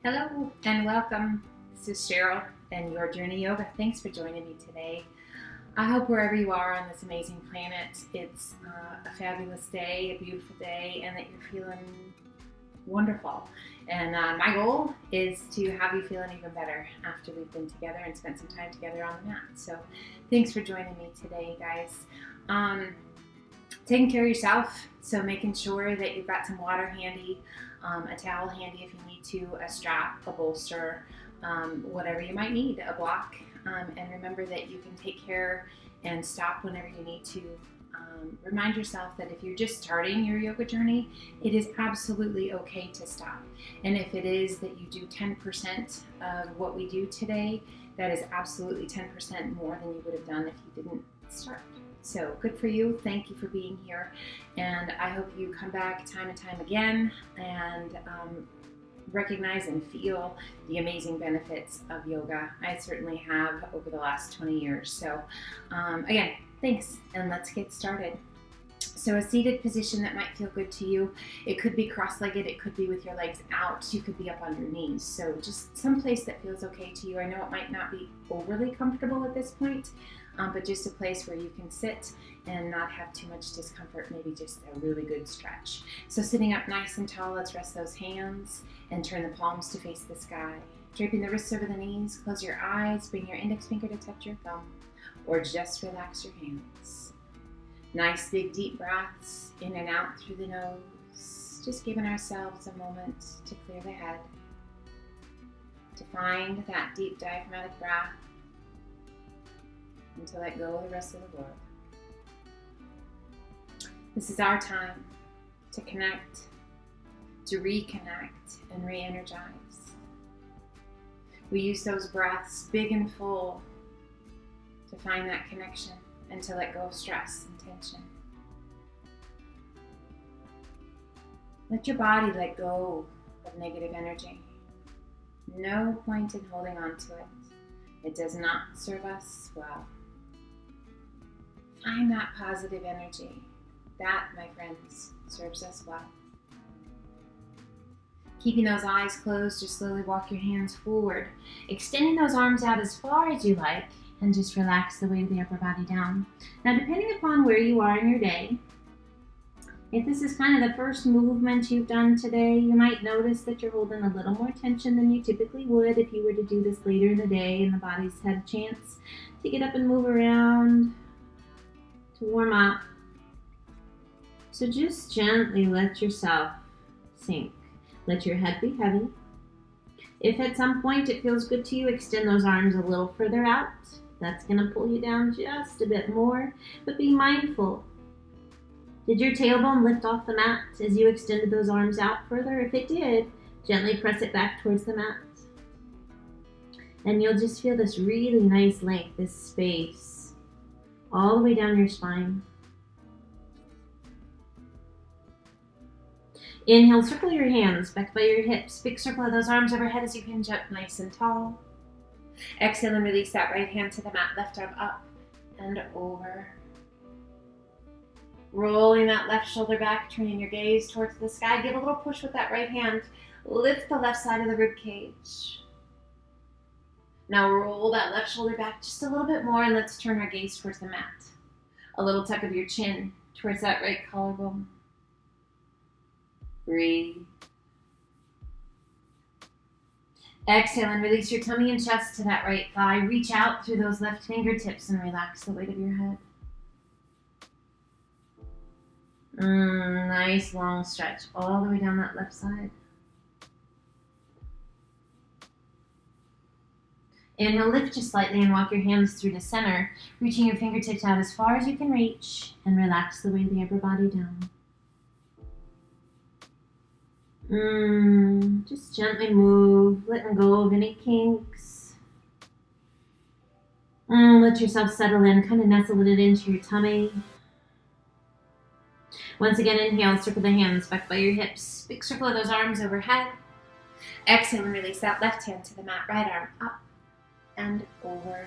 Hello and welcome. This is Cheryl and Your Journey Yoga. Thanks for joining me today. I hope wherever you are on this amazing planet, it's a fabulous day, a beautiful day, and that you're feeling wonderful. And my goal is to have you feeling even better after we've been together and spent some time together on the mat. So thanks for joining me today, guys. Taking care of yourself, so making sure that you've got some water handy, a towel handy if you need to, a strap, a bolster, whatever you might need, a block. And remember that you can take care and stop whenever you need to. Remind yourself that if you're just starting your yoga journey, it is absolutely okay to stop. And if it is that you do 10% of what we do today, that is absolutely 10% more than you would have done if you didn't start. So good for you. Thank you for being here. And I hope you come back time and time again and recognize and feel the amazing benefits of yoga. I certainly have over the last 20 years. So again, thanks, and let's get started. So a seated position that might feel good to you. It could be cross-legged, it could be with your legs out, you could be up on your knees. So just some place that feels okay to you. I know it might not be overly comfortable at this point, but just a place where you can sit and not have too much discomfort, maybe just a really good stretch. So sitting up nice and tall, let's rest those hands and turn the palms to face the sky. Draping the wrists over the knees, close your eyes, bring your index finger to touch your thumb, or just relax your hands. Nice big deep breaths in and out through the nose, just giving ourselves a moment to clear the head, to find that deep diaphragmatic breath, and to let go of the rest of the world. This is our time to connect, to reconnect, and re-energize. We use those breaths big and full to find that connection and to let go of stress and tension. Let your body let go of negative energy. No point in holding on to it. It does not serve us well. Find that positive energy. That, my friends, serves us well. Keeping those eyes closed, just slowly walk your hands forward, extending those arms out as far as you like, and just relax the weight of the upper body down. Now, depending upon where you are in your day, if this is kind of the first movement you've done today, you might notice that you're holding a little more tension than you typically would if you were to do this later in the day and the body's had a chance to get up and move around, to warm up. So just gently let yourself sink. Let your head be heavy. If at some point it feels good to you, extend those arms a little further out. That's going to pull you down just a bit more, but be mindful. Did your tailbone lift off the mat as you extended those arms out further? If it did, gently press it back towards the mat. And you'll just feel this really nice length, this space, all the way down your spine. Inhale, circle your hands back by your hips. Big circle of those arms overhead as you hinge up nice and tall. Exhale and release that right hand to the mat, left arm up and over. Rolling that left shoulder back, turning your gaze towards the sky. Give a little push with that right hand. Lift the left side of the rib cage. Now roll that left shoulder back just a little bit more, and let's turn our gaze towards the mat. A little tuck of your chin towards that right collarbone. Breathe. Exhale and release your tummy and chest to that right thigh. Reach out through those left fingertips and relax the weight of your head. Nice long stretch all the way down that left side. Inhale, lift just slightly and walk your hands through the center, reaching your fingertips out as far as you can reach, and relax the weight of the upper body down. Just gently move, letting go of any kinks. Let yourself settle in, kind of nestle it into your tummy. Once again, inhale, circle the hands back by your hips. Big circle of those arms overhead. Exhale and release that left hand to the mat, right arm up and over.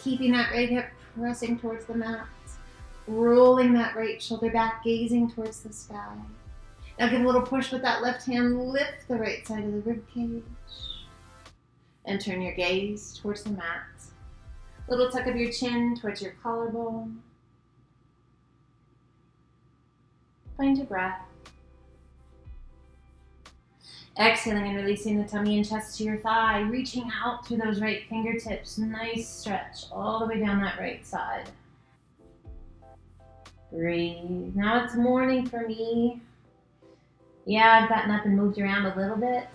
Keeping that right hip pressing towards the mat. Rolling that right shoulder back, gazing towards the sky. Now give a little push with that left hand. Lift the right side of the rib cage. And turn your gaze towards the mat. Little tuck of your chin towards your collarbone. Find your breath. Exhaling and releasing the tummy and chest to your thigh, reaching out through those right fingertips. Nice stretch all the way down that right side. Breathe. Now it's morning for me. Yeah, I've gotten up and moved around a little bit,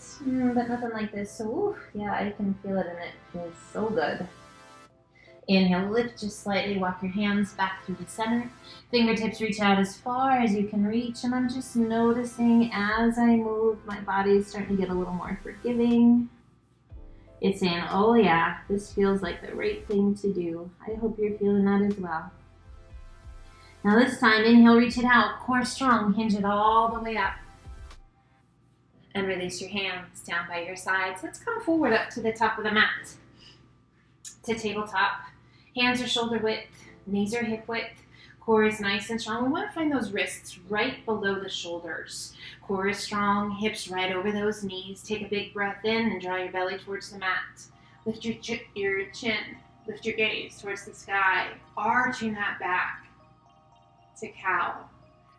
but nothing like this. So, yeah, I can feel it and it feels so good. Inhale, lift just slightly, walk your hands back through the center. Fingertips reach out as far as you can reach, and I'm just noticing as I move, my body is starting to get a little more forgiving. It's saying, oh yeah, this feels like the right thing to do. I hope you're feeling that as well. Now this time, inhale, reach it out, core strong, hinge it all the way up. And release your hands down by your sides. Let's come forward up to the top of the mat. To tabletop. Hands are shoulder width, knees are hip width, core is nice and strong. We want to find those wrists right below the shoulders. Core is strong, hips right over those knees. Take a big breath in and draw your belly towards the mat. Lift your chin, lift your gaze towards the sky, arching that back to cow.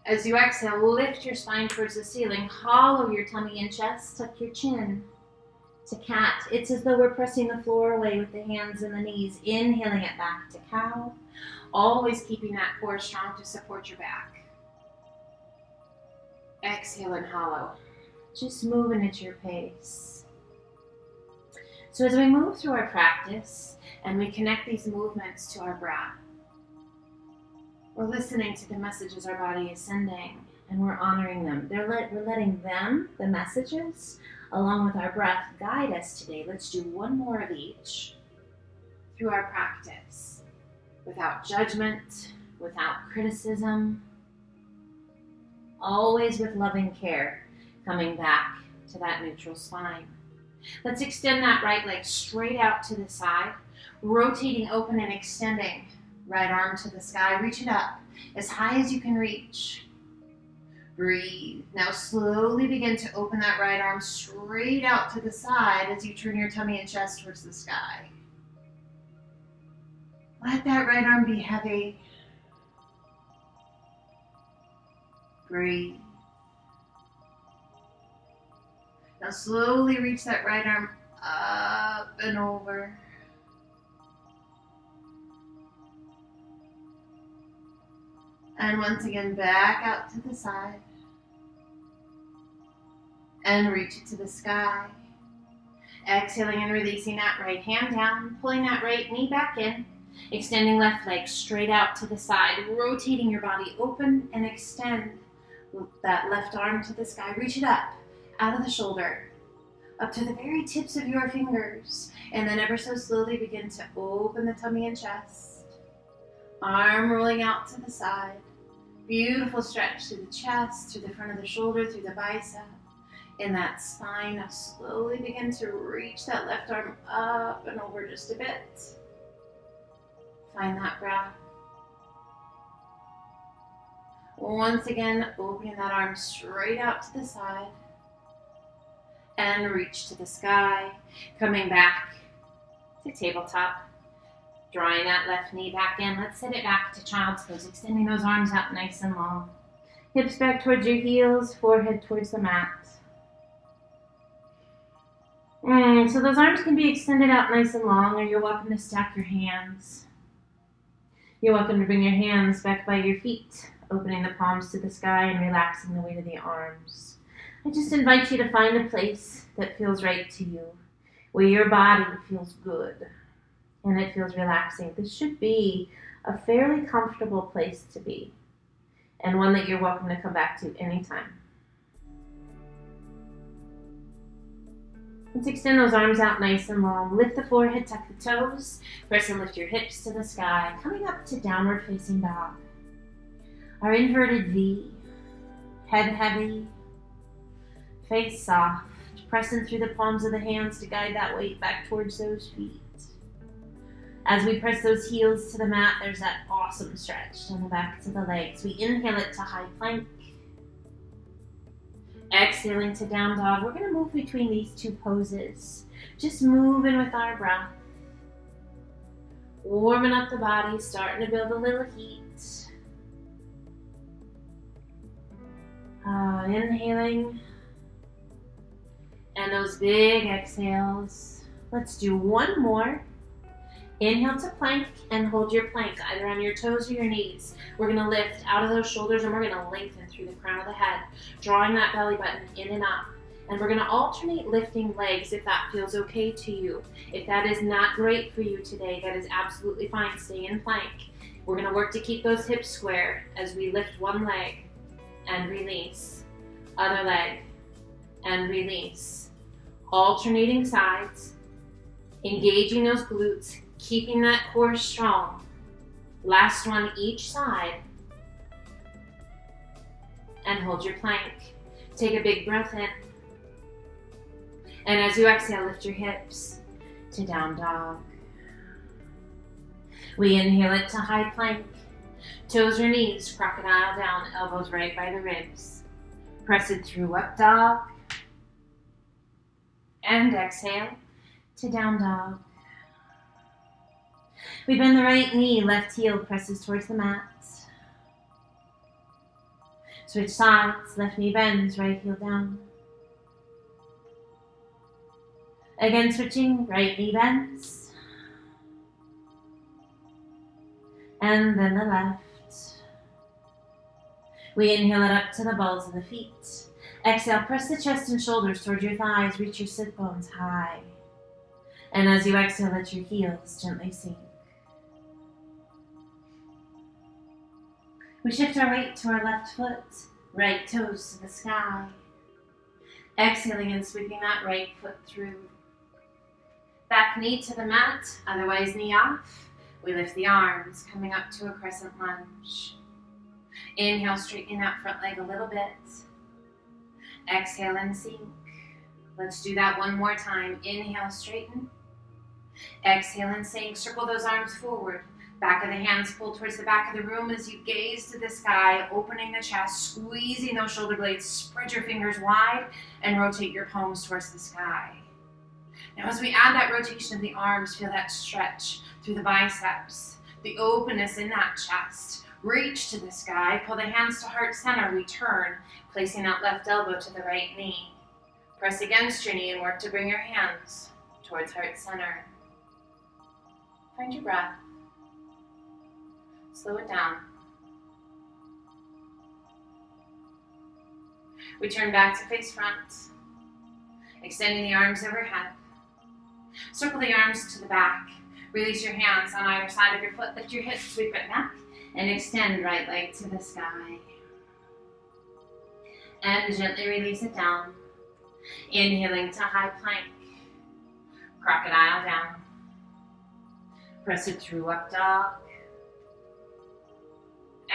As you exhale, lift your spine towards the ceiling, hollow your tummy and chest, tuck your chin. To cat. It's as though we're pressing the floor away with the hands and the knees, inhaling it back to cow, always keeping that core strong to support your back. Exhale and hollow, just moving at your pace. So as we move through our practice and we connect these movements to our breath, we're listening to the messages our body is sending and we're honoring them. We're letting them, the messages, along with our breath, guide us today. Let's do one more of each through our practice, without judgment, without criticism, always with loving care, coming back to that neutral spine. Let's extend that right leg straight out to the side, rotating open and extending. Right arm to the sky, reach it up as high as you can reach. Breathe. Now slowly begin to open that right arm straight out to the side as you turn your tummy and chest towards the sky. Let that right arm be heavy. Breathe. Now slowly reach that right arm up and over. And once again, back out to the side. And reach it to the sky. Exhaling and releasing that right hand down, pulling that right knee back in, extending left leg straight out to the side, rotating your body open and extend that left arm to the sky. Reach it up, out of the shoulder, up to the very tips of your fingers, and then ever so slowly begin to open the tummy and chest. Arm rolling out to the side. Beautiful stretch through the chest, through the front of the shoulder, through the bicep. In that spine, now slowly begin to reach that left arm up and over just a bit. Find that breath. Once again, opening that arm straight out to the side. And reach to the sky. Coming back to tabletop. Drawing that left knee back in. Let's sit it back to child's pose, extending those arms out nice and long. Hips back towards your heels, forehead towards the mat. So those arms can be extended out nice and long, or you're welcome to stack your hands. You're welcome to bring your hands back by your feet, opening the palms to the sky and relaxing the weight of the arms. I just invite you to find a place that feels right to you, where your body feels good. And it feels relaxing. This should be a fairly comfortable place to be, and one that you're welcome to come back to anytime. Let's extend those arms out nice and long. Lift the forehead, tuck the toes. Press and lift your hips to the sky. Coming up to downward facing dog. Our inverted V. Head heavy. Face soft. Pressing through the palms of the hands to guide that weight back towards those feet. As we press those heels to the mat, there's that awesome stretch down the back to the legs. We inhale it to high plank. Exhaling to down dog. We're going to move between these two poses. Just moving with our breath. Warming up the body, starting to build a little heat. Inhaling. And those big exhales. Let's do one more. Inhale to plank and hold your plank either on your toes or your knees. We're going to lift out of those shoulders and we're going to lengthen through the crown of the head, drawing that belly button in and up. And we're going to alternate lifting legs if that feels okay to you. If that is not great for you today, that is absolutely fine. Stay in plank. We're going to work to keep those hips square as we lift one leg and release. Other leg and release. Alternating sides. Engaging those glutes. Keeping that core strong. Last one each side. And hold your plank. Take a big breath in. And as you exhale, lift your hips to down dog. We inhale it to high plank. Toes or knees, crocodile down, elbows right by the ribs. Press it through up dog. And exhale to down dog. We bend the right knee, left heel presses towards the mat. Switch sides, left knee bends, right heel down. Again, switching, right knee bends. And then the left. We inhale it up to the balls of the feet. Exhale, press the chest and shoulders towards your thighs, reach your sit bones high. And as you exhale, let your heels gently sink. We shift our weight to our left foot, right toes to the sky. Exhaling and sweeping that right foot through. Back knee to the mat, otherwise knee off. We lift the arms, coming up to a crescent lunge. Inhale, straighten that front leg a little bit. Exhale and sink. Let's do that one more time. Inhale, straighten. Exhale and sink. Circle those arms forward. Back of the hands pull towards the back of the room as you gaze to the sky, opening the chest, squeezing those shoulder blades. Spread your fingers wide and rotate your palms towards the sky. Now as we add that rotation of the arms, feel that stretch through the biceps, the openness in that chest. Reach to the sky, pull the hands to heart center, return, placing that left elbow to the right knee. Press against your knee and work to bring your hands towards heart center. Find your breath. Slow it down. We turn back to face front, extending the arms overhead. Circle the arms to the back. Release your hands on either side of your foot. Lift your hips, sweep it back, and extend right leg to the sky. And gently release it down. Inhaling to high plank. Crocodile down. Press it through up dog.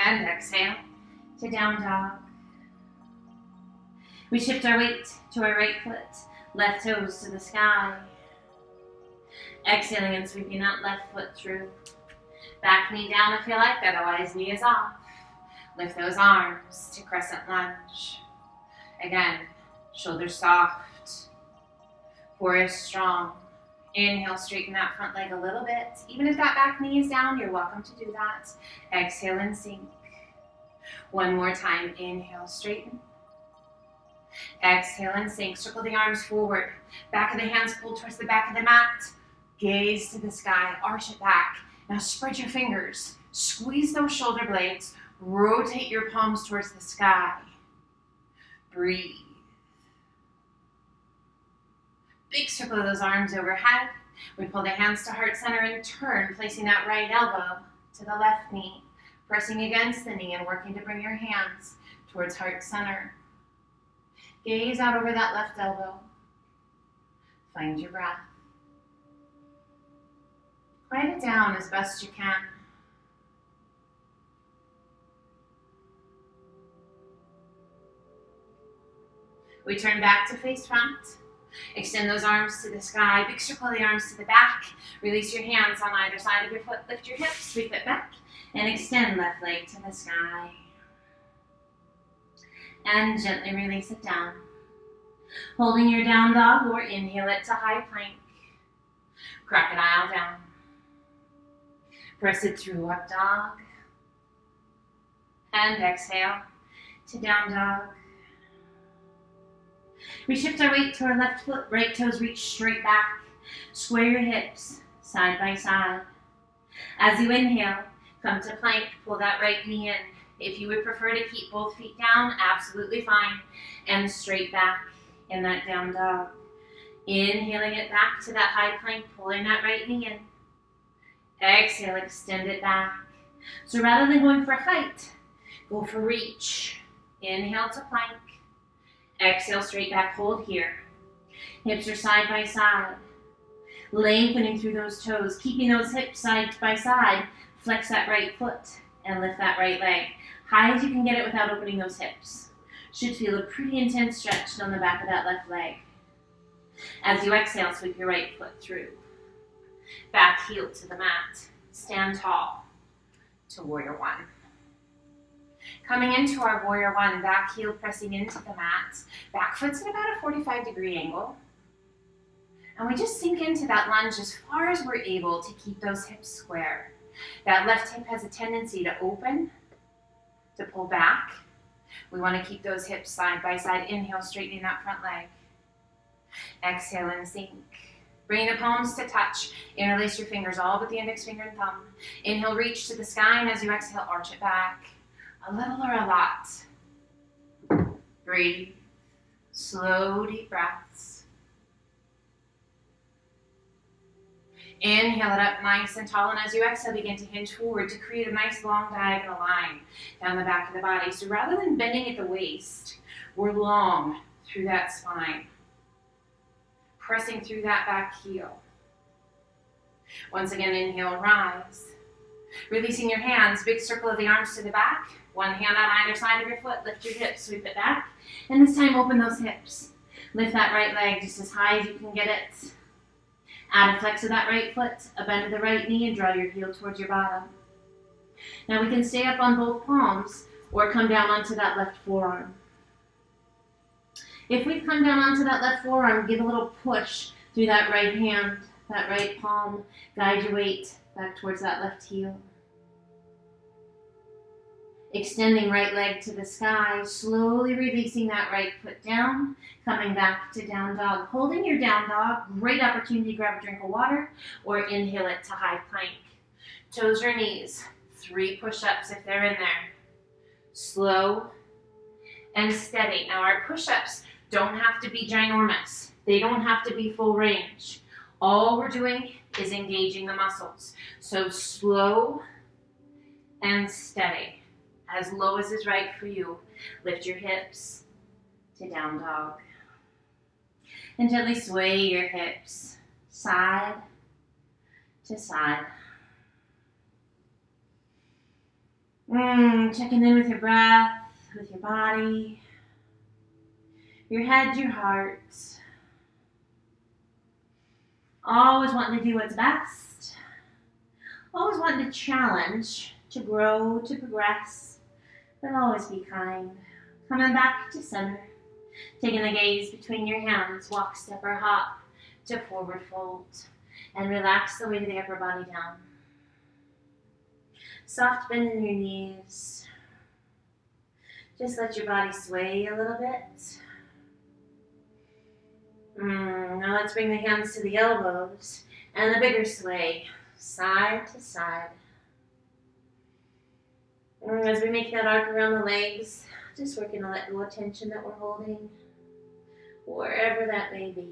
And exhale to down dog. We shift our weight to our right foot, left toes to the sky. Exhaling and sweeping that left foot through. Back knee down if you like, otherwise knee is off. Lift those arms to crescent lunge. Again, shoulders soft. Core is strong. Inhale, straighten that front leg a little bit. Even if that back knee is down, you're welcome to do that. Exhale and sink. One more time. Inhale, straighten. Exhale and sink. Circle the arms forward. Back of the hands pull towards the back of the mat. Gaze to the sky. Arch it back. Now spread your fingers. Squeeze those shoulder blades. Rotate your palms towards the sky. Breathe. Big circle of those arms overhead. We pull the hands to heart center and turn, placing that right elbow to the left knee, pressing against the knee and working to bring your hands towards heart center. Gaze out over that left elbow. Find your breath. Quiet it down as best you can. We turn back to face front. Extend those arms to the sky. Big circle the arms to the back. Release your hands on either side of your foot. Lift your hips, sweep it back. And extend left leg to the sky. And gently release it down. Holding your down dog or inhale it to high plank. Crocodile down. Press it through, up dog. And exhale to down dog. We shift our weight to our left foot, right toes reach straight back. Square your hips, side by side. As you inhale, come to plank, pull that right knee in. If you would prefer to keep both feet down, absolutely fine. And straight back in that down dog. Inhaling it back to that high plank, pulling that right knee in. Exhale, extend it back. So rather than going for height, go for reach. Inhale to plank. Exhale, straight back, hold here. Hips are side by side. Lengthening through those toes, keeping those hips side by side. Flex that right foot and lift that right leg. High as you can get it without opening those hips. Should feel a pretty intense stretch down the back of that left leg. As you exhale, sweep your right foot through. Back heel to the mat. Stand tall to warrior one. Coming into our warrior one, back heel pressing into the mat. Back foot's at about a 45-degree angle. And we just sink into that lunge as far as we're able to keep those hips square. That left hip has a tendency to open, to pull back. We want to keep those hips side by side. Inhale, straightening that front leg. Exhale and sink. Bring the palms to touch. Interlace your fingers, all but the index finger and thumb. Inhale, reach to the sky, and as you exhale, arch it back. A little or a lot. Breathe. Slow, deep breaths. Inhale it up nice and tall, and as you exhale, begin to hinge forward to create a nice long diagonal line down the back of the body. So rather than bending at the waist, we're long through that spine, pressing through that back heel. Once again, inhale, rise. Releasing your hands, big circle of the arms to the back. One hand on either side of your foot, lift your hips, sweep it back. And this time, open those hips. Lift that right leg just as high as you can get it. Add a flex of that right foot, a bend of the right knee, and draw your heel towards your bottom. Now we can stay up on both palms or come down onto that left forearm. If we've come down onto that left forearm, give a little push through that right hand, that right palm. Guide your weight back towards that left heel. Extending right leg to the sky, slowly releasing that right foot down, coming back to down dog. Holding your down dog, great opportunity to grab a drink of water or inhale it to high plank. Toes or knees, 3 push-ups if they're in there. Slow and steady. Now our push-ups don't have to be ginormous. They don't have to be full range. All we're doing is engaging the muscles. So slow and steady. As low as is right for you. Lift your hips to down dog. And gently sway your hips side to side. Checking in with your breath, with your body, your head, your heart. Always wanting to do what's best. Always wanting to challenge, to grow, to progress. But always be kind. Coming back to center. Taking the gaze between your hands. Walk, step, or hop to forward fold. And relax the weight of the upper body down. Soft bend in your knees. Just let your body sway a little bit. Now let's bring the hands to the elbows. And a bigger sway. Side to side. As we make that arc around the legs, just working to let go of tension that we're holding, wherever that may be.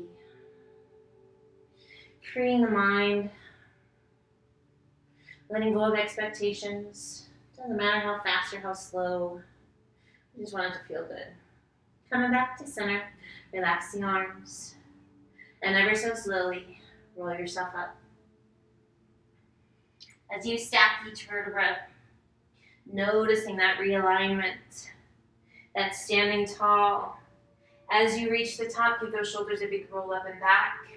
Freeing the mind, letting go of expectations. Doesn't matter how fast or how slow, we just want it to feel good. Coming back to center, relax the arms, and ever so slowly, roll yourself up. As you stack each vertebra, noticing that realignment, that standing tall. As you reach the top, give those shoulders a big roll up and back.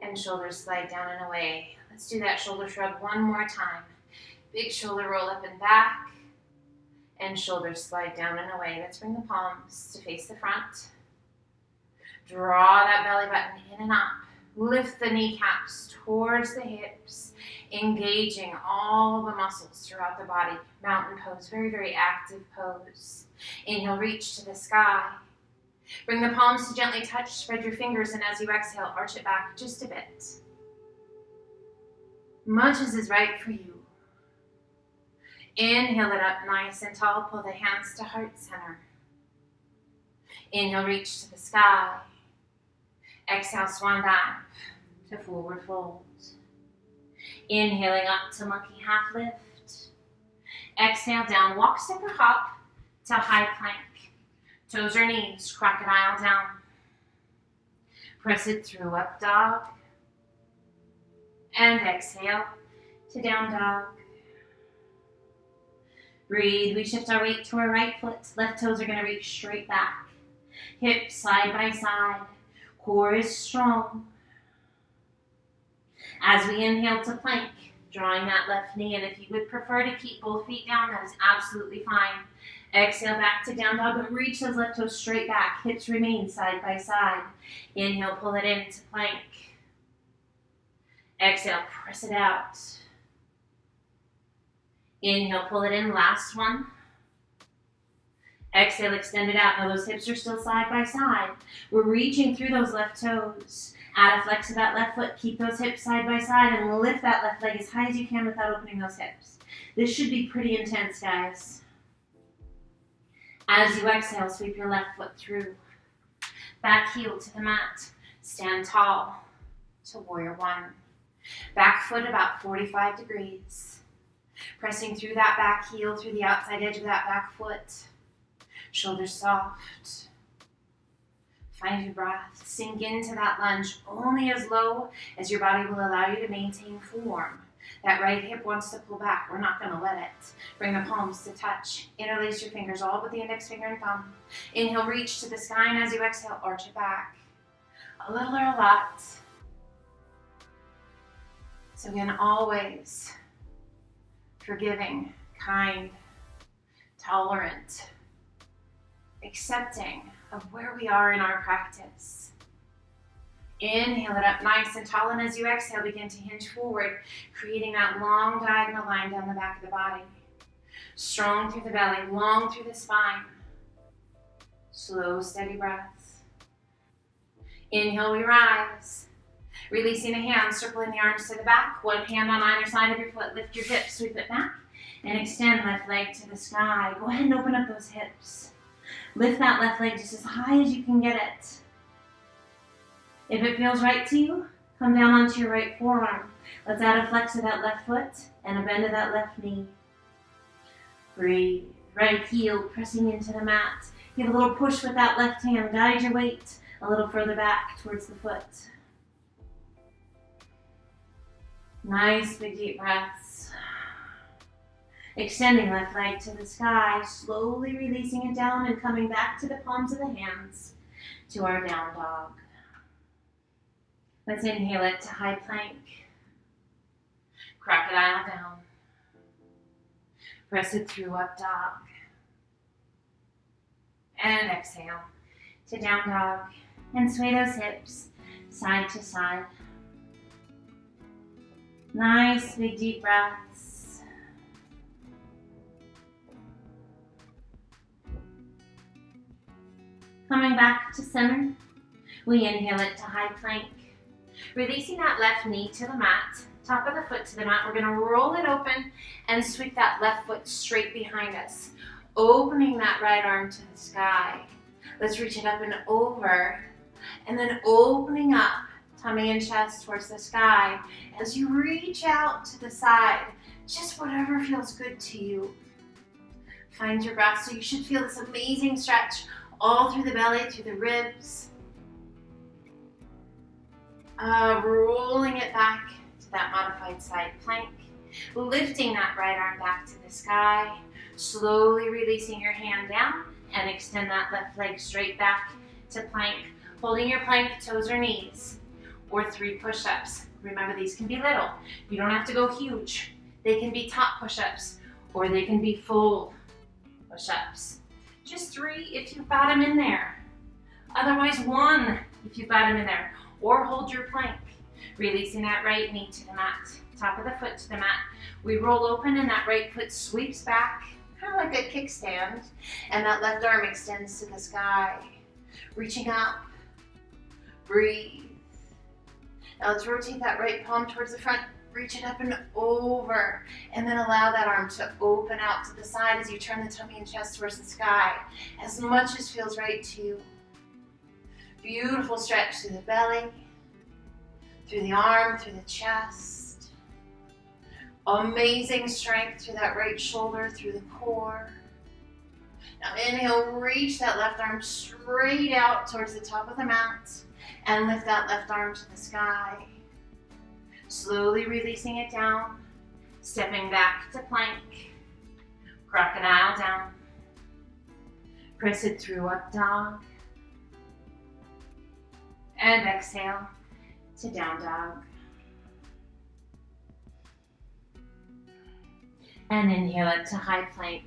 And shoulders slide down and away. Let's do that shoulder shrug one more time. Big shoulder roll up and back. And shoulders slide down and away. Let's bring the palms to face the front. Draw that belly button in and up. Lift the kneecaps towards the hips, engaging all the muscles throughout the body. Mountain pose, very, very active pose. Inhale, reach to the sky. Bring the palms to gently touch, spread your fingers, and as you exhale, arch it back just a bit. Much as is right for you. Inhale it up nice and tall, pull the hands to heart center. Inhale, reach to the sky. Exhale, swan dive to forward fold. Inhaling up to monkey half lift. Exhale, down, walk, step, or hop to high plank. Toes or knees, crocodile down. Press it through, up dog. And exhale to down dog. Breathe, we shift our weight to our right foot. Left toes are gonna reach straight back. Hips side by side. Core is strong. As we inhale to plank, drawing that left knee in. If you would prefer to keep both feet down, that is absolutely fine. Exhale back to down dog, but reach those left toes straight back. Hips remain side by side. Inhale, pull it into plank. Exhale, press it out. Inhale, pull it in, last one. Exhale, extend it out. Now those hips are still side by side. We're reaching through those left toes. Add a flex to that left foot. Keep those hips side by side and lift that left leg as high as you can without opening those hips. This should be pretty intense, guys. As you exhale, sweep your left foot through. Back heel to the mat. Stand tall to warrior one. Back foot about 45 degrees. Pressing through that back heel, through the outside edge of that back foot. Shoulders soft. Find your breath. Sink into that lunge only as low as your body will allow you to maintain form. That right hip wants to pull back. We're not going to let it. Bring the palms to touch. Interlace your fingers all but the index finger and thumb. Inhale, reach to the sky, and as you exhale, arch it back. A little or a lot. So again, always forgiving, kind, tolerant, accepting of where we are in our practice. Inhale it up nice and tall, and as you exhale, begin to hinge forward, creating that long diagonal line down the back of the body. Strong through the belly, long through the spine. Slow, steady breaths. Inhale, we rise. Releasing the hands, circling the arms to the back. One hand on either side of your foot. Lift your hips, sweep it back, and extend left leg to the sky. Go ahead and open up those hips. Lift that left leg just as high as you can get it. If it feels right to you, come down onto your right forearm. Let's add a flex to that left foot and a bend to that left knee. Breathe. Right heel pressing into the mat. Give a little push with that left hand. Guide your weight a little further back towards the foot. Nice big deep breaths. Extending left leg to the sky, slowly releasing it down and coming back to the palms of the hands to our down dog. Let's inhale it to high plank. Crocodile down. Press it through, up dog. And exhale to down dog. And sway those hips side to side. Nice big deep breaths. Coming back to center, we inhale it to high plank. Releasing that left knee to the mat, top of the foot to the mat. We're going to roll it open and sweep that left foot straight behind us. Opening that right arm to the sky. Let's reach it up and over. And then opening up, tummy and chest towards the sky. As you reach out to the side, just whatever feels good to you. Find your breath. So you should feel this amazing stretch all through the belly, through the ribs. Rolling it back to that modified side plank. Lifting that right arm back to the sky. Slowly releasing your hand down and extend that left leg straight back to plank. Holding your plank, toes or knees, or 3 push-ups. Remember, these can be little. You don't have to go huge. They can be top push-ups, or they can be full push-ups. Just 3 if you've got them in there. Otherwise 1 if you've got them in there. or hold your plank. Releasing that right knee to the mat, top of the foot to the mat. We roll open and that right foot sweeps back, kind of like a kickstand. And that left arm extends to the sky. Reaching up, breathe. Now let's rotate that right palm towards the front. Reach it up and over, and then allow that arm to open out to the side as you turn the tummy and chest towards the sky, as much as feels right to you. Beautiful stretch through the belly, through the arm, through the chest. Amazing strength through that right shoulder, through the core. Now inhale, reach that left arm straight out towards the top of the mat, and lift that left arm to the sky. Slowly releasing it down, stepping back to plank, crocodile down. Press it through up dog, and exhale to down dog. And inhale it to high plank.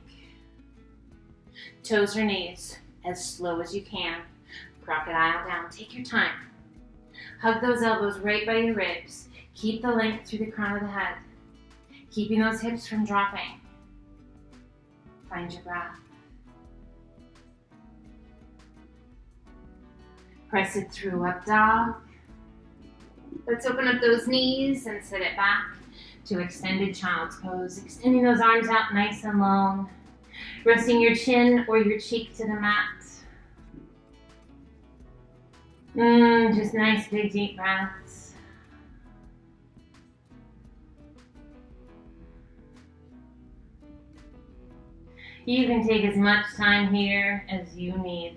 Toes or knees as slow as you can. Crocodile down. Take your time. Hug those elbows right by your ribs. Keep the length through the crown of the head. Keeping those hips from dropping. Find your breath. Press it through up dog. Let's open up those knees and sit it back to extended child's pose. Extending those arms out nice and long. Resting your chin or your cheek to the mat. Just nice big deep breaths. You can take as much time here as you need.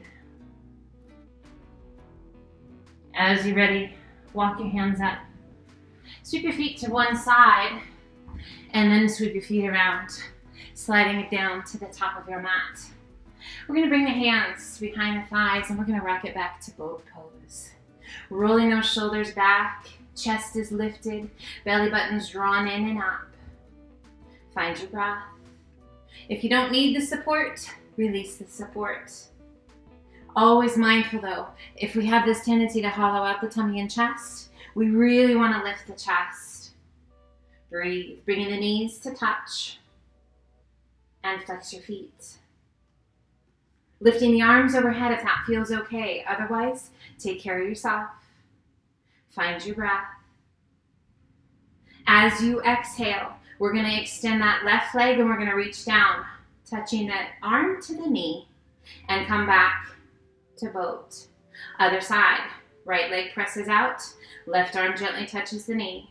As you're ready, walk your hands up. Sweep your feet to one side and then sweep your feet around, sliding it down to the top of your mat. We're going to bring the hands behind the thighs and we're going to rock it back to boat pose. Rolling those shoulders back, chest is lifted, belly button's drawn in and up. Find your breath. If you don't need the support, release the support. Always mindful though, if we have this tendency to hollow out the tummy and chest, we really want to lift the chest. Breathe, bringing the knees to touch and flex your feet. Lifting the arms overhead if that feels okay. Otherwise, take care of yourself. Find your breath. As you exhale, we're going to extend that left leg and we're going to reach down, touching that arm to the knee and come back to boat. Other side, right leg presses out, left arm gently touches the knee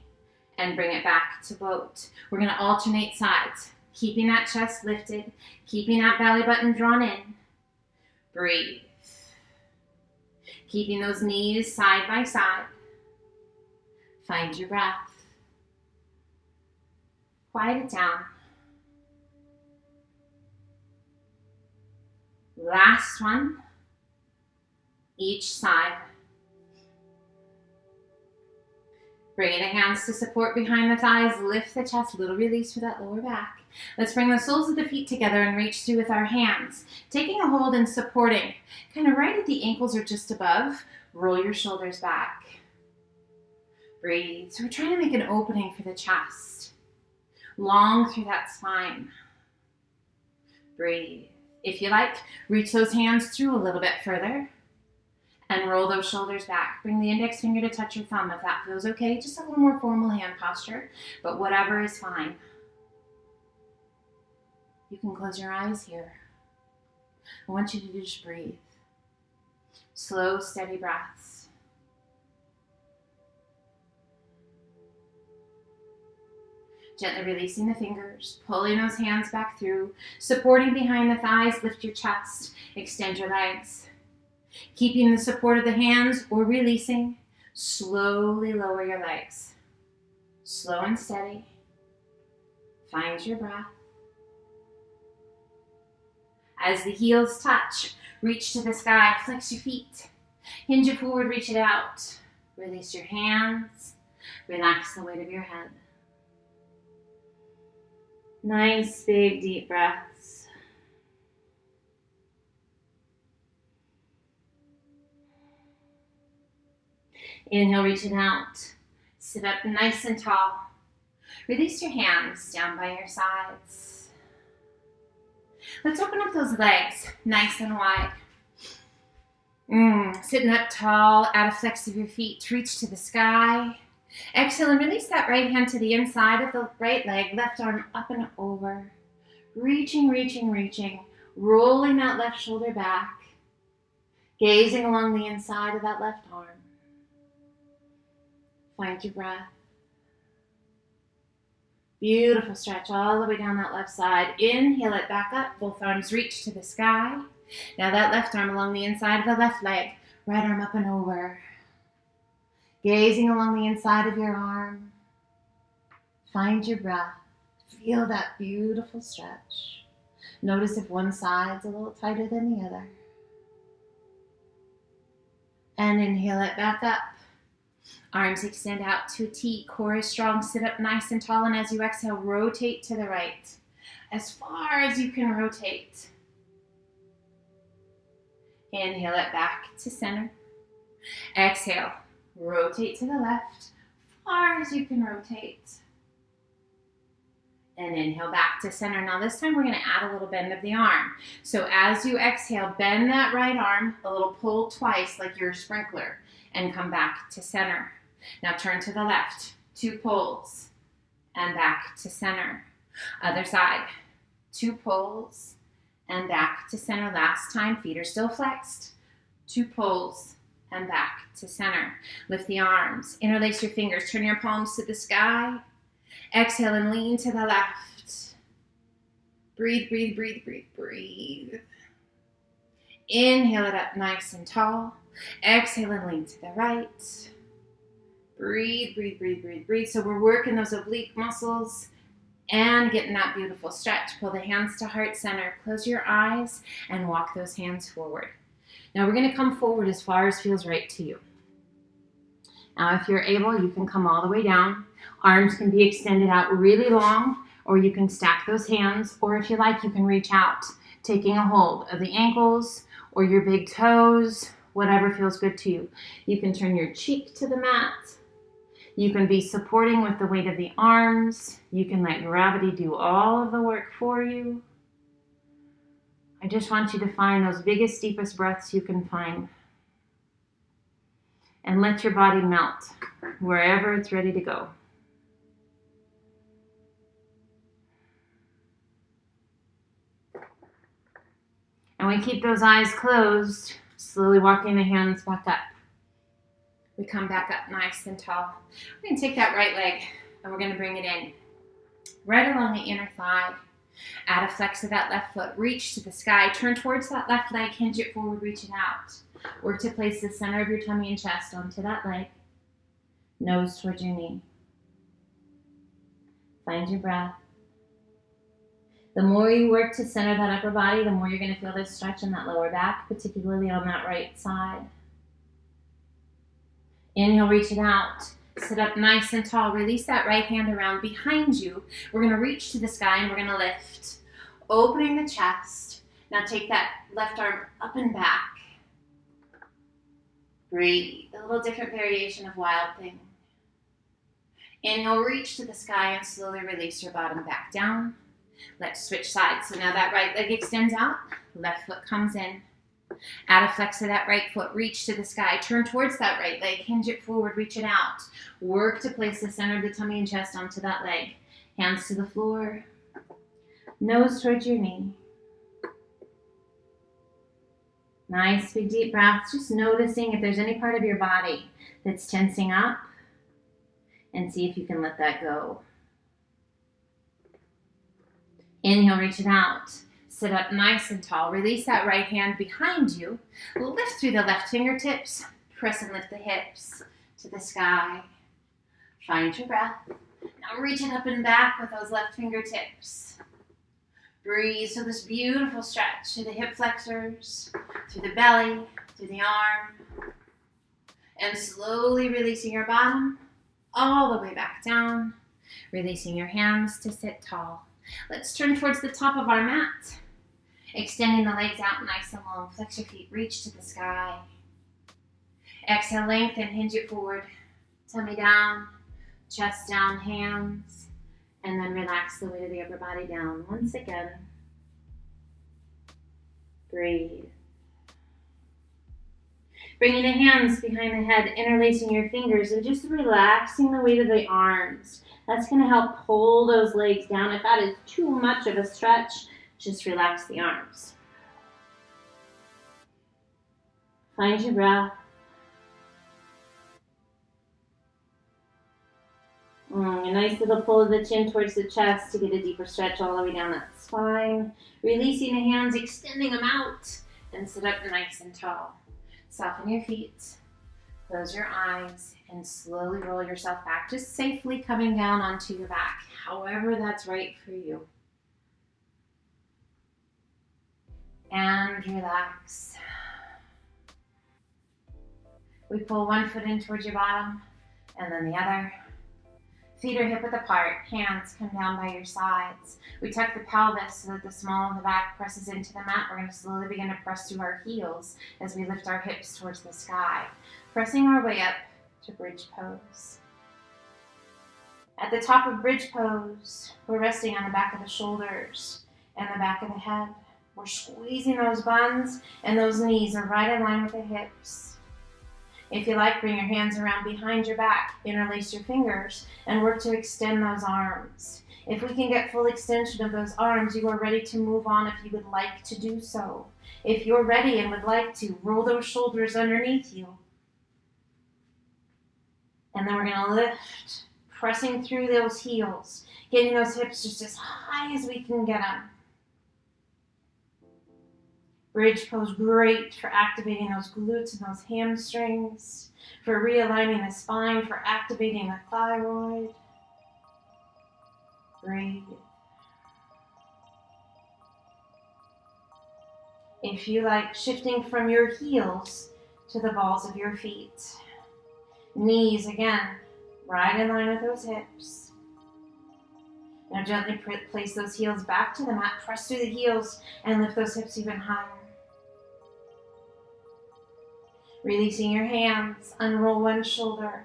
and bring it back to boat. We're going to alternate sides, keeping that chest lifted, keeping that belly button drawn in. Breathe. Keeping those knees side by side. Find your breath. Quiet it down. Last one. Each side. Bringing the hands to support behind the thighs. Lift the chest. Little release for that lower back. Let's bring the soles of the feet together and reach through with our hands. Taking a hold and supporting. Kind of right at the ankles or just above. Roll your shoulders back. Breathe. So we're trying to make an opening for the chest. Long through that spine. Breathe. If you like, reach those hands through a little bit further. And roll those shoulders back. Bring the index finger to touch your thumb if that feels okay. Just a little more formal hand posture, but whatever is fine. You can close your eyes here. I want you to just breathe. Slow, steady breaths. Gently releasing the fingers, pulling those hands back through, supporting behind the thighs, lift your chest, extend your legs. Keeping the support of the hands or releasing, slowly lower your legs. Slow and steady. Find your breath. As the heels touch, reach to the sky, flex your feet. Hinge it forward, reach it out. Release your hands. Relax the weight of your head. Nice big deep breaths. Inhale, reach it out. Sit up nice and tall. Release your hands down by your sides. Let's open up those legs nice and wide. Sitting up tall, add a flex of your feet, reach to the sky. Exhale and release that right hand to the inside of the right leg, left arm up and over. Reaching, reaching, reaching. Rolling that left shoulder back. Gazing along the inside of that left arm. Find your breath. Beautiful stretch all the way down that left side. Inhale it back up. Both arms reach to the sky. Now that left arm along the inside of the left leg. Right arm up and over. Gazing along the inside of your arm. Find your breath. Feel that beautiful stretch. Notice if one side's a little tighter than the other. And inhale it back up. Arms extend out to a T. Core is strong. Sit up nice and tall. And as you exhale, rotate to the right. As far as you can rotate. Inhale it back to center. Exhale. Rotate to the left. Far as you can rotate. And inhale back to center. Now this time we're going to add a little bend of the arm. So as you exhale, bend that right arm, a little pull twice like you're a sprinkler, and come back to center. Now turn to the left, 2 pulls, and back to center. Other side, 2 pulls, and back to center. Last time, feet are still flexed. 2 pulls, and back to center. Lift the arms, interlace your fingers, turn your palms to the sky. Exhale and lean to the left. Breathe, breathe, breathe, breathe, breathe. Inhale it up nice and tall. Exhale and lean to the right. Breathe, breathe, breathe, breathe, breathe. So we're working those oblique muscles and getting that beautiful stretch. Pull the hands to heart center. Close your eyes and walk those hands forward. Now we're going to come forward as far as feels right to you. Now if you're able, you can come all the way down. Arms can be extended out really long, or you can stack those hands, or if you like, you can reach out, taking a hold of the ankles or your big toes, whatever feels good to you. You can turn your cheek to the mat. You can be supporting with the weight of the arms. You can let gravity do all of the work for you. I just want you to find those biggest, deepest breaths you can find. And let your body melt wherever it's ready to go. And we keep those eyes closed, slowly walking the hands back up. We come back up nice and tall. We're going to take that right leg and we're going to bring it in. Right along the inner thigh. Add a flex of that left foot. Reach to the sky. Turn towards that left leg. Hinge it forward. Reach it out. Work to place the center of your tummy and chest onto that leg. Nose towards your knee. Find your breath. The more you work to center that upper body, the more you're going to feel this stretch in that lower back, particularly on that right side. Inhale, reach it out. Sit up nice and tall. Release that right hand around behind you. We're going to reach to the sky and we're going to lift. Opening the chest. Now take that left arm up and back. Breathe. A little different variation of Wild Thing. Inhale, reach to the sky and slowly release your bottom back down. Let's switch sides. So now that right leg extends out. Left foot comes in. Add a flex of that right foot. Reach to the sky. Turn towards that right leg. Hinge it forward. Reach it out. Work to place the center of the tummy and chest onto that leg. Hands to the floor. Nose towards your knee. Nice big deep breaths. Just noticing if there's any part of your body that's tensing up. And see if you can let that go. Inhale, reach it out. Sit up nice and tall. Release that right hand behind you. Lift through the left fingertips. Press and lift the hips to the sky. Find your breath. Now reach it up and back with those left fingertips. Breathe. So this beautiful stretch through the hip flexors, through the belly, through the arm. And slowly releasing your bottom all the way back down. Releasing your hands to sit tall. Let's turn towards the top of our mat. Extending the legs out nice and long. Flex your feet. Reach to the sky. Exhale, lengthen, hinge it forward. Tummy down, chest down, hands. And then relax the weight of the upper body down. Once again. Breathe. Bringing the hands behind the head, interlacing your fingers, and just relaxing the weight of the arms. That's going to help pull those legs down. If that is too much of a stretch, just relax the arms. Find your breath. A nice little pull of the chin towards the chest to get a deeper stretch all the way down that spine. Releasing the hands, extending them out, and sit up nice and tall. Soften your feet, close your eyes, and slowly roll yourself back, just safely coming down onto your back, however that's right for you. And relax. We pull one foot in towards your bottom, and then the other. Feet are hip width apart, hands come down by your sides. We tuck the pelvis so that the small of the back presses into the mat. We're going to slowly begin to press through our heels as we lift our hips towards the sky, pressing our way up to bridge pose. At the top of bridge pose, we're resting on the back of the shoulders and the back of the head. We're squeezing those buns, and those knees are right in line with the hips. If you like, bring your hands around behind your back, interlace your fingers, and work to extend those arms. If we can get full extension of those arms, you are ready to move on if you would like to do so. If you're ready and would like to, roll those shoulders underneath you. And then we're going to lift, pressing through those heels, getting those hips just as high as we can get them. Bridge pose, great for activating those glutes and those hamstrings, for realigning the spine, for activating the thyroid. Breathe. If you like, shifting from your heels to the balls of your feet. Knees, again, right in line with those hips. Now gently place those heels back to the mat, press through the heels, and lift those hips even higher. Releasing your hands, unroll one shoulder,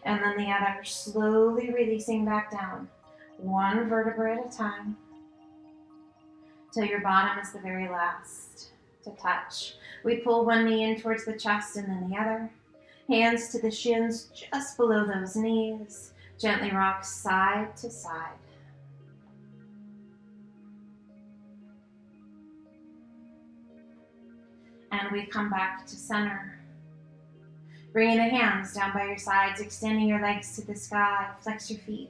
and then the other, slowly releasing back down, one vertebra at a time, till your bottom is the very last to touch. We pull one knee in towards the chest and then the other, hands to the shins just below those knees, gently rock side to side. And we come back to center. Bringing the hands down by your sides, extending your legs to the sky, flex your feet.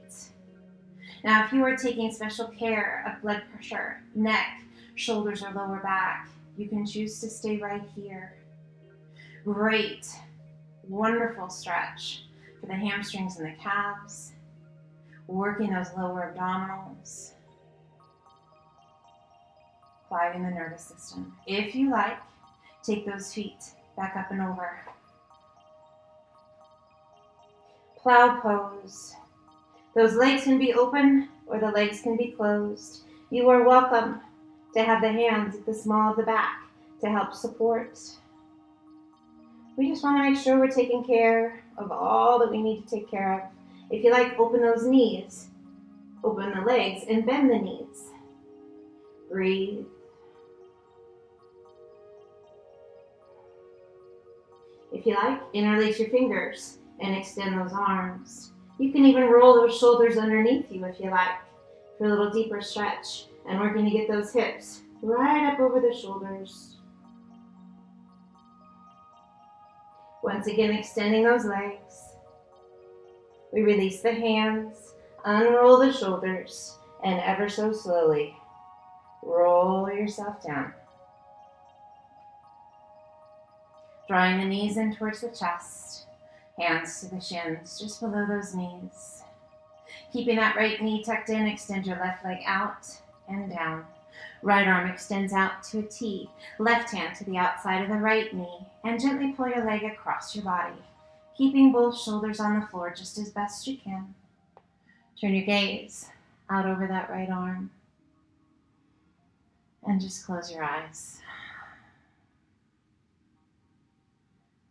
Now, if you are taking special care of blood pressure, neck, shoulders, or lower back, you can choose to stay right here. Great, wonderful stretch for the hamstrings and the calves, working those lower abdominals, quieting the nervous system. If you like, take those feet back up and over. Plow pose. Those legs can be open or the legs can be closed. You are welcome to have the hands at the small of the back to help support. We just want to make sure we're taking care of all that we need to take care of. If you like, open those knees, open the legs, and bend the knees. Breathe. If you like, interlace your fingers and extend those arms. You can even roll those shoulders underneath you if you like, for a little deeper stretch, and working to get those hips right up over the shoulders. Once again, extending those legs. We release the hands, unroll the shoulders, and ever so slowly, roll yourself down. Drawing the knees in towards the chest. Hands to the shins, just below those knees. Keeping that right knee tucked in, extend your left leg out and down. Right arm extends out to a T. Left hand to the outside of the right knee, and gently pull your leg across your body, keeping both shoulders on the floor just as best you can. Turn your gaze out over that right arm, and just close your eyes.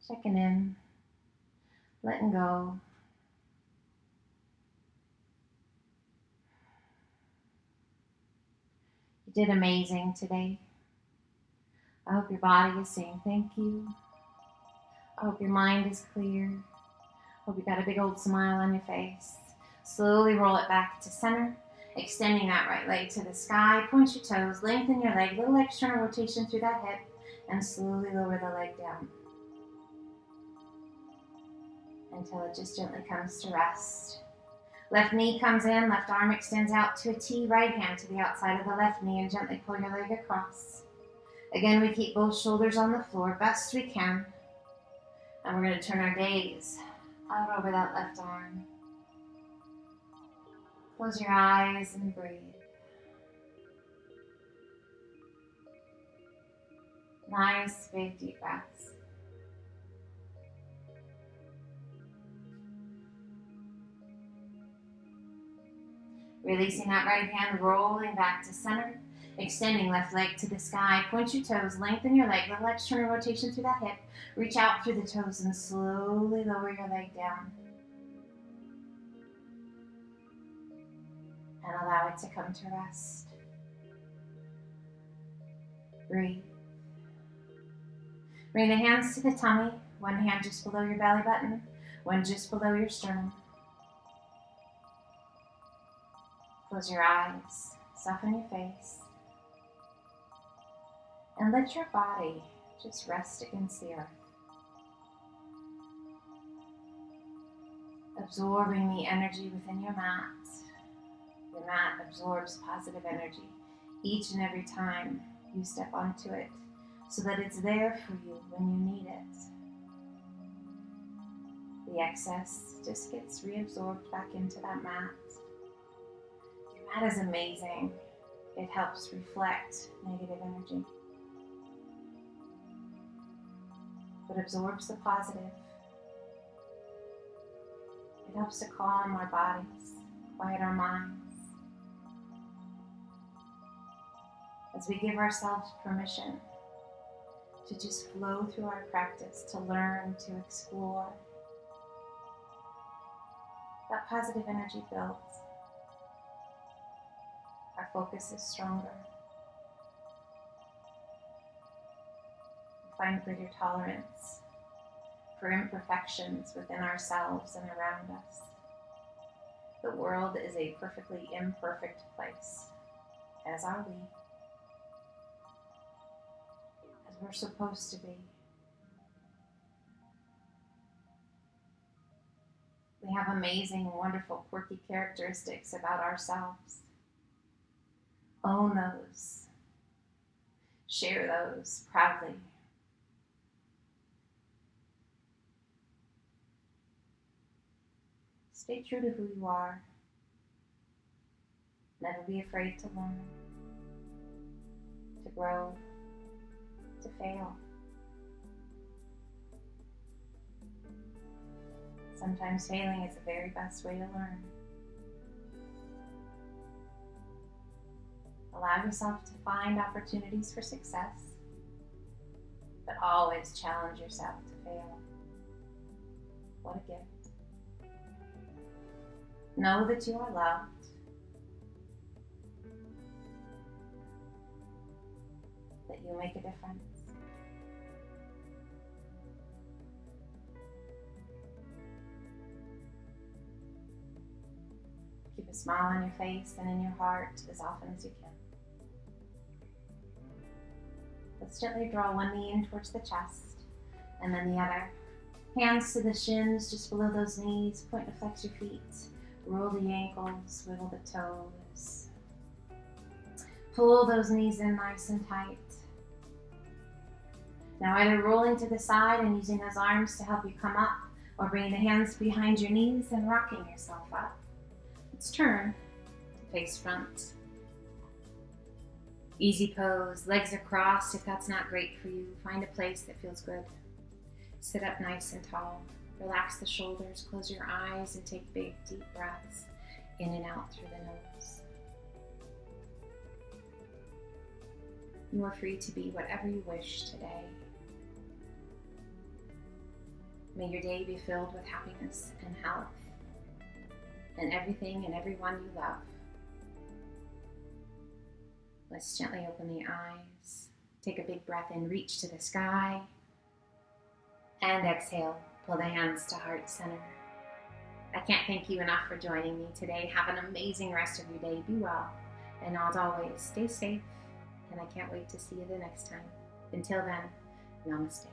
Checking in. letting go. You did amazing today. I hope your body is saying thank you. I hope your mind is clear. I hope you got a big old smile on your face. Slowly roll it back to center, extending that right leg to the sky. Point your toes, lengthen your leg, little external rotation through that hip, and slowly lower the leg down until it just gently comes to rest. Left knee comes in, left arm extends out to a T, right hand to the outside of the left knee, and gently pull your leg across. Again, we keep both shoulders on the floor best we can. And we're going to turn our gaze out over that left arm. Close your eyes and breathe. Nice, big, deep breaths. Releasing that right hand, rolling back to center. Extending left leg to the sky. Point your toes, lengthen your leg, little external rotation through that hip. Reach out through the toes and slowly lower your leg down. And allow it to come to rest. Breathe. Bring the hands to the tummy. One hand just below your belly button, one just below your sternum. Close your eyes, soften your face, and let your body just rest against the earth. Absorbing the energy within your mat. Your mat absorbs positive energy each and every time you step onto it, so that it's there for you when you need it. The excess just gets reabsorbed back into that mat. Your mat is amazing. It helps reflect negative energy, but absorbs the positive. It helps to calm our bodies, quiet our minds. As we give ourselves permission to just flow through our practice, to learn, to explore, that positive energy builds. Our focus is stronger. We find greater tolerance for imperfections within ourselves and around us. The world is a perfectly imperfect place, as are we, as we're supposed to be. We have amazing, wonderful, quirky characteristics about ourselves. Own those. Share those proudly. Stay true to who you are. Never be afraid to learn, to grow, to fail. Sometimes failing is the very best way to learn. Allow yourself to find opportunities for success, but always challenge yourself to fail. What a gift. Know that you are loved. That you make a difference. Keep a smile on your face and in your heart as often as you can. Let's gently draw one knee in towards the chest and then the other. Hands to the shins, just below those knees. Point to flex your feet. Roll the ankles, wiggle the toes. Pull those knees in nice and tight. Now either rolling to the side and using those arms to help you come up, or bringing the hands behind your knees and rocking yourself up. Let's turn to face front. Easy pose, legs are crossed. If that's not great for you, find a place that feels good. Sit up nice and tall. Relax the shoulders, close your eyes, and take big, deep breaths in and out through the nose. You are free to be whatever you wish today. May your day be filled with happiness and health and everything and everyone you love. Let's gently open the eyes. Take a big breath in, reach to the sky. And exhale, pull the hands to heart center. I can't thank you enough for joining me today. Have an amazing rest of your day. Be well. And as always, stay safe. And I can't wait to see you the next time. Until then, namaste.